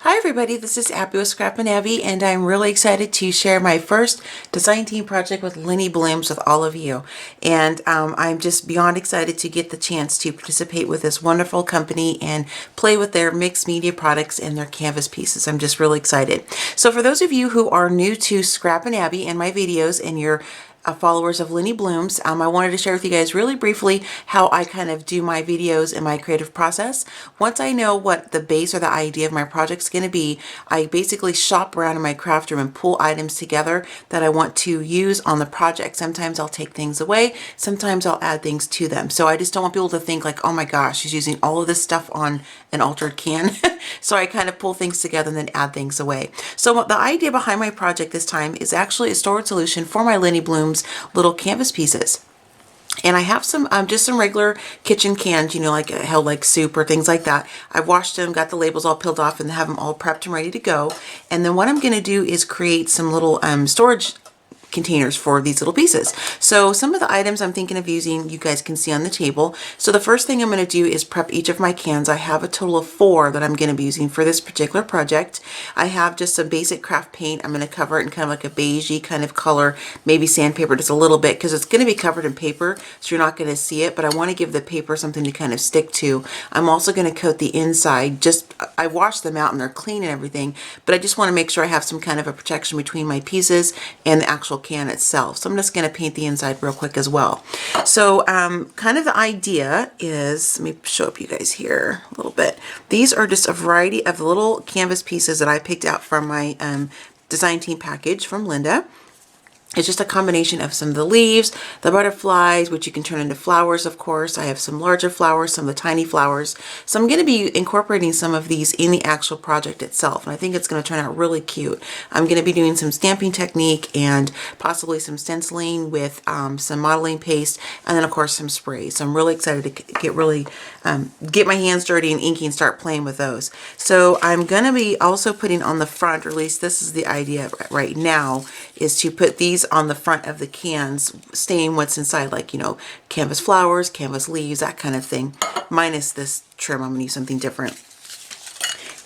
Hi everybody, this is Abby with Scrap and Abby, and I'm really excited to share my first design team project with Linnie Blooms with all of you. And I'm just beyond excited to get the chance to participate with this wonderful company and play with their mixed media products and their canvas pieces. I'm just really excited. So for those of you who are new to Scrap and Abby and my videos and you're followers of Linnie Blooms, I wanted to share with you guys really briefly how I kind of do my videos and my creative process. Once I know what the base or the idea of my project's going to be, I basically shop around in my craft room and pull items together that I want to use on the project. Sometimes I'll take things away, sometimes I'll add things to them. So I just don't want people to think like, oh my gosh, she's using all of this stuff on an altered can. So I kind of pull things together and then add things away. So the idea behind my project this time is actually a storage solution for my Linnie Blooms little canvas pieces. And I have some, just some regular kitchen cans, you know, like held like soup or things like that. I've washed them, got the labels all peeled off and have them all prepped and ready to go. And then what I'm going to do is create some little storage containers for these little pieces. So some of the items I'm thinking of using, you guys can see on the table. So the first thing I'm going to do is prep each of my cans. I have a total of 4 that I'm going to be using for this particular project. I have just some basic craft paint. I'm going to cover it in kind of like a beigey kind of color, maybe sandpaper just a little bit because it's going to be covered in paper, so you're not going to see it, but I want to give the paper something to kind of stick to. I'm also going to coat the inside. I washed them out and they're clean and everything, but I just want to make sure I have some kind of a protection between my pieces and the actual can itself. So I'm just going to paint the inside real quick as well. So kind of the idea is, let me show up you guys here a little bit. These are just a variety of little canvas pieces that I picked out from my design team package from Linda. It's just a combination of some of the leaves, the butterflies, which you can turn into flowers, of course. I have some larger flowers, some of the tiny flowers. So I'm going to be incorporating some of these in the actual project itself. And I think it's going to turn out really cute. I'm going to be doing some stamping technique and possibly some stenciling with some modeling paste. And then, of course, some sprays. So I'm really excited to get my hands dirty and inky and start playing with those. So I'm going to be also putting on the front, or at least this is the idea right now, is to put these on the front of the cans, staying what's inside, like, you know, canvas flowers, canvas leaves, that kind of thing. Minus this trim, I'm going to use something different.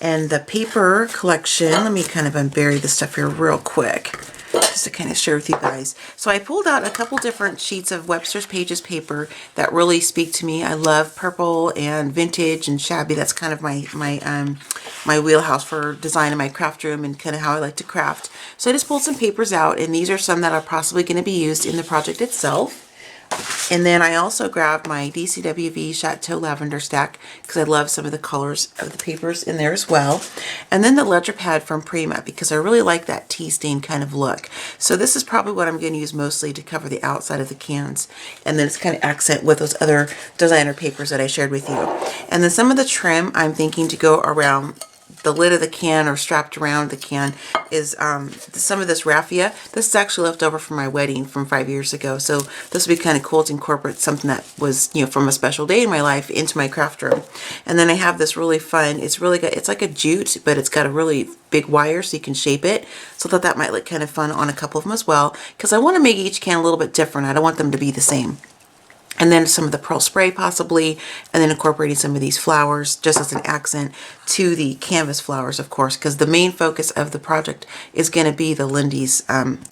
And the paper collection, let me kind of unbury this stuff here real quick, just to kind of share with you guys. So I pulled out a couple different sheets of Webster's Pages paper that really speak to me. I love purple and vintage and shabby. That's kind of my wheelhouse for design in my craft room and kind of how I like to craft. So I just pulled some papers out, and these are some that are possibly going to be used in the project itself. And then I also grabbed my DCWV Chateau Lavender Stack because I love some of the colors of the papers in there as well. And then the ledger pad from Prima because I really like that tea stain kind of look. So this is probably what I'm going to use mostly to cover the outside of the cans. And then it's kind of accent with those other designer papers that I shared with you. And then some of the trim I'm thinking to go around the lid of the can or strapped around the can is some of this raffia. This is actually left over from my wedding from 5 years ago. So this would be kind of cool to incorporate something that was, you know, from a special day in my life into my craft room. And then I have this really fun, it's really good, it's like a jute, but it's got a really big wire so you can shape it. So I thought that might look kind of fun on a couple of them as well, because I want to make each can a little bit different. I don't want them to be the same. And then some of the pearl spray possibly, and then incorporating some of these flowers just as an accent to the canvas flowers, of course, because the main focus of the project is going to be the Lindy's,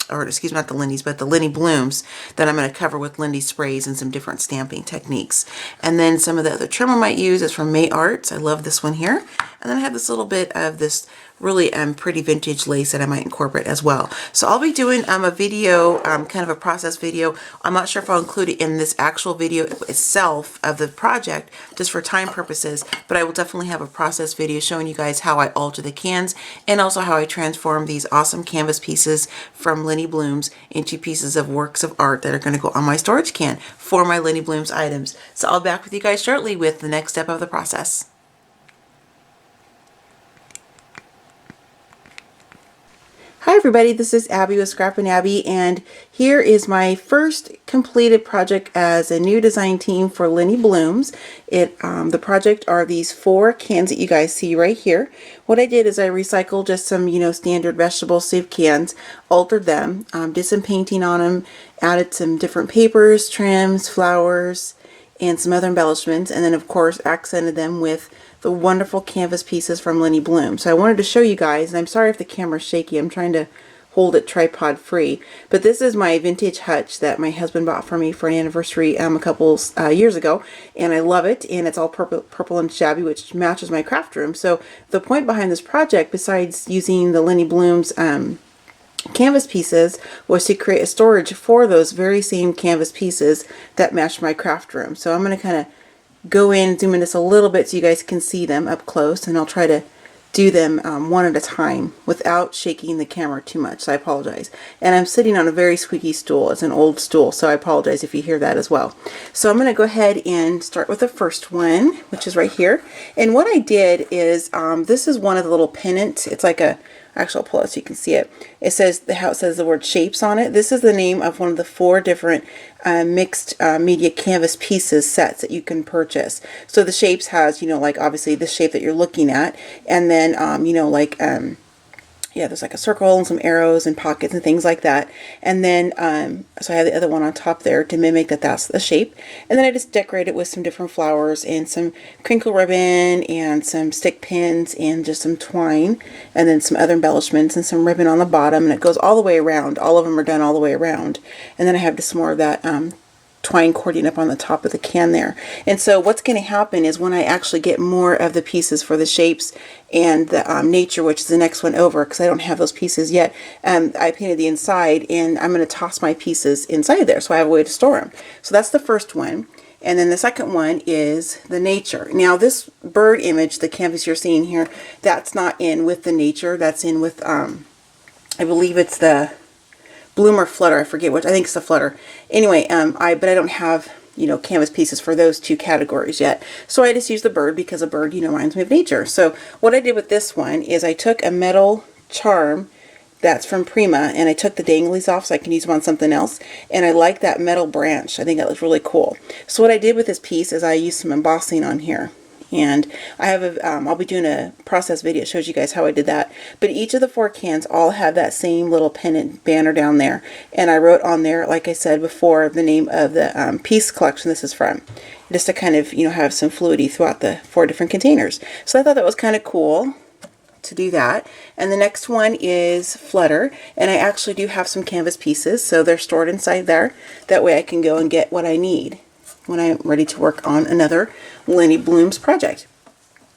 or excuse me, not the Lindy's, but the Linnie Blooms that I'm going to cover with Lindy sprays and some different stamping techniques. And then some of the other trim I might use is from May Arts. I love this one here. And then I have this little bit of this really pretty vintage lace that I might incorporate as well. So I'll be doing a video, kind of a process video. I'm not sure if I'll include it in this actual video itself of the project, just for time purposes, but I will definitely have a process video showing you guys how I alter the cans and also how I transform these awesome canvas pieces from Linnie Blooms into pieces of works of art that are going to go on my storage can for my Linnie Blooms items. So I'll be back with you guys shortly with the next step of the process. Hi everybody, this is Abby with Scrap and Abby, and here is my first completed project as a new design team for Linnie Blooms. The project are these 4 cans that you guys see right here. What I did is I recycled just some, you know, standard vegetable soup cans, altered them, did some painting on them, added some different papers, trims, flowers, and some other embellishments, and then of course accented them with the wonderful canvas pieces from Linnie Bloom. So I wanted to show you guys, and I'm sorry if the camera's shaky. I'm trying to hold it tripod free. But this is my vintage hutch that my husband bought for me for an anniversary a couple years ago, and I love it. And it's all purple and shabby, which matches my craft room. So the point behind this project, besides using the Linnie Bloom's canvas pieces, was to create a storage for those very same canvas pieces that match my craft room. So I'm going to kind of go in, zoom in just a little bit so you guys can see them up close, and I'll try to do them one at a time without shaking the camera too much, so I apologize. And I'm sitting on a very squeaky stool. It's an old stool, so I apologize if you hear that as well. So I'm going to go ahead and start with the first one, which is right here. And what I did is, this is one of the little pennants. It's like a, actually I'll pull it so you can see it. It says, how it says the word shapes on it. This is the name of one of the 4 different mixed media canvas pieces sets that you can purchase. So the shapes has, you know, like obviously the shape that you're looking at, and then you know, like yeah, there's like a circle and some arrows and pockets and things like that. And then so I have the other one on top there to mimic that that's the shape. And then I just decorate it with some different flowers and some crinkle ribbon and some stick pins and just some twine, and then some other embellishments and some ribbon on the bottom, and it goes all the way around. All of them are done all the way around. And then I have just more of that twine cording up on the top of the can there. And so what's going to happen is when I actually get more of the pieces for the shapes and the nature, which is the next one over, because I don't have those pieces yet, I painted the inside, and I'm going to toss my pieces inside there so I have a way to store them. So that's the first one. And then the second one is the nature. Now this bird image, the canvas you're seeing here, that's not in with the nature. That's in with, I believe it's the Bloom or Flutter, I forget which. I think it's the Flutter. Anyway, but I don't have, you know, canvas pieces for those 2 categories yet. So I just use the bird because a bird, you know, reminds me of nature. So what I did with this one is I took a metal charm that's from Prima, and I took the danglies off so I can use them on something else. And I like that metal branch. I think that looks really cool. So what I did with this piece is I used some embossing on here. And I have a, I'll be doing a process video that shows you guys how I did that. But each of the 4 cans all have that same little pennant banner down there. And I wrote on there, like I said before, the name of the piece collection this is from. Just to kind of, you know, have some fluidity throughout the 4 different containers. So I thought that was kind of cool to do that. And the next one is Flutter. And I actually do have some canvas pieces, so they're stored inside there. That way I can go and get what I need when I'm ready to work on another Linnie Bloom's project.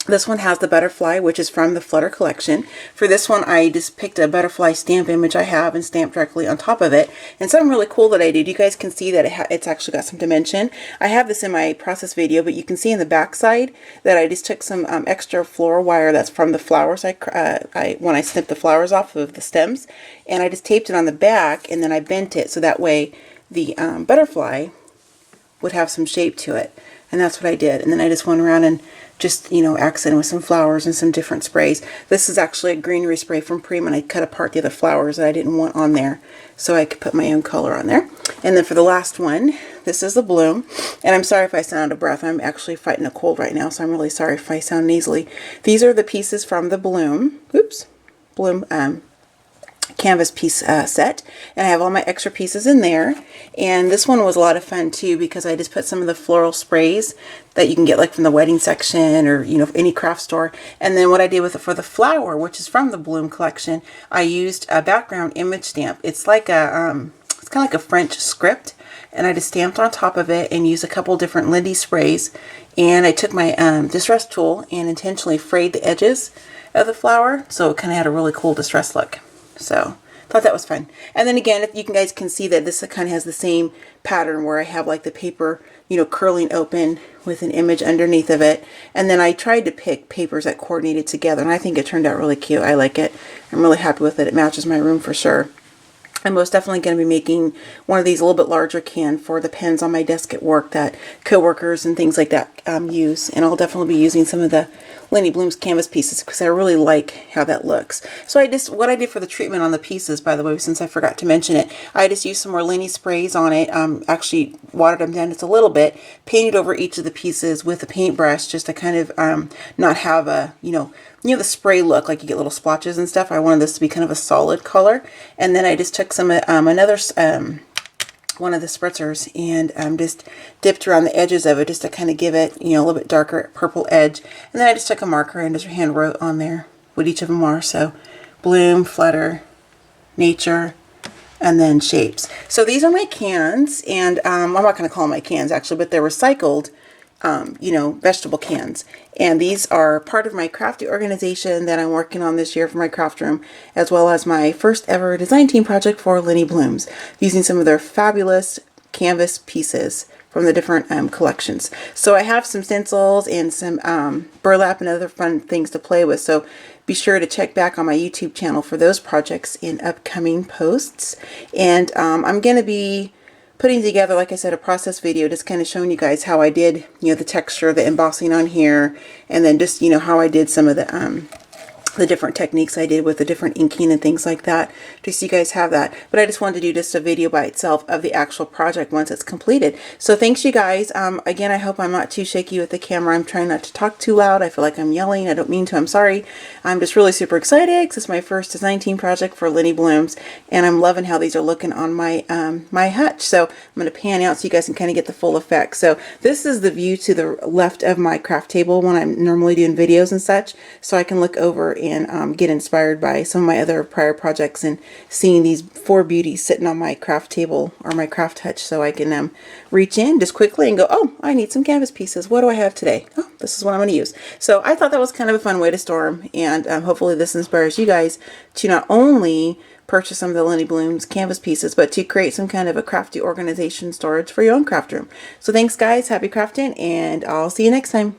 This one has the butterfly, which is from the Flutter collection. For this one, I just picked a butterfly stamp image I have and stamped directly on top of it. And something really cool that I did, you guys can see that it's actually got some dimension. I have this in my process video, but you can see in the back side that I just took some extra floral wire that's from the flowers when I snipped the flowers off of the stems, and I just taped it on the back, and then I bent it so that way the butterfly would have some shape to it. And that's what I did. And then I just went around and just, you know, accent with some flowers and some different sprays. This is actually a greenery spray from Prima, and I cut apart the other flowers that I didn't want on there so I could put my own color on there. And then for the last one, this is the Bloom. And I'm sorry if I sound out of breath. I'm actually fighting a cold right now, so I'm really sorry if I sound nasally. These are the pieces from the Bloom. Oops. Bloom canvas piece set, and I have all my extra pieces in there. And this one was a lot of fun too, because I just put some of the floral sprays that you can get like from the wedding section or, you know, any craft store. And then what I did with it for the flower, which is from the Bloom collection, I used a background image stamp. It's like a it's kind of like a French script, and I just stamped on top of it and used a couple different Lindy sprays. And I took my distress tool and intentionally frayed the edges of the flower, so it kind of had a really cool distress look. So thought that was fun. And then again, if you guys can see that this kind of has the same pattern where I have like the paper, you know, curling open with an image underneath of it. And then I tried to pick papers that coordinated together, and I think it turned out really cute. I like it. I'm really happy with it. It matches my room for sure. I'm most definitely going to be making one of these a little bit larger can for the pens on my desk at work that coworkers and things like that use. And I'll definitely be using some of the Linnie Bloom's canvas pieces because I really like how that looks. So what I did for the treatment on the pieces, by the way, since I forgot to mention it, I just used some more Linnie sprays on it, actually watered them down just a little bit, painted over each of the pieces with a paintbrush just to kind of not have a, you know, the spray look, like you get little splotches and stuff. I wanted this to be kind of a solid color. And then I just took some another one of the spritzers and just dipped around the edges of it just to kind of give it, you know, a little bit darker purple edge. And then I just took a marker and just hand wrote on there what each of them are. So bloom, flutter, nature, and then shapes. So these are my cans, and I'm not going to call them my cans actually, but they're recycled, you know, vegetable cans. And these are part of my crafty organization that I'm working on this year for my craft room, as well as my first ever design team project for Linnie Blooms, using some of their fabulous canvas pieces from the different collections. So I have some stencils and some burlap and other fun things to play with. So be sure to check back on my YouTube channel for those projects in upcoming posts. And I'm going to be putting together, like I said, a process video, just kind of showing you guys how I did, you know, the texture, the embossing on here, and then just, you know, how I did some of the different techniques I did with the different inking and things like that, just so you guys have that. But I just wanted to do just a video by itself of the actual project once it's completed. So thanks you guys. Again, I hope I'm not too shaky with the camera. I'm trying not to talk too loud. I feel like I'm yelling. I don't mean to. I'm sorry. I'm just really super excited because it's my first design team project for Linnie Blooms, and I'm loving how these are looking on my my hutch. So I'm going to pan out so you guys can kind of get the full effect. So this is the view to the left of my craft table when I'm normally doing videos and such, so I can look over and get inspired by some of my other prior projects and seeing these four beauties sitting on my craft table or my craft hutch, so I can reach in just quickly and go, oh, I need some canvas pieces. What do I have today? Oh, this is what I'm going to use. So I thought that was kind of a fun way to store them, and hopefully this inspires you guys to not only purchase some of the Linnie Blooms canvas pieces, but to create some kind of a crafty organization storage for your own craft room. So thanks guys, happy crafting, and I'll see you next time.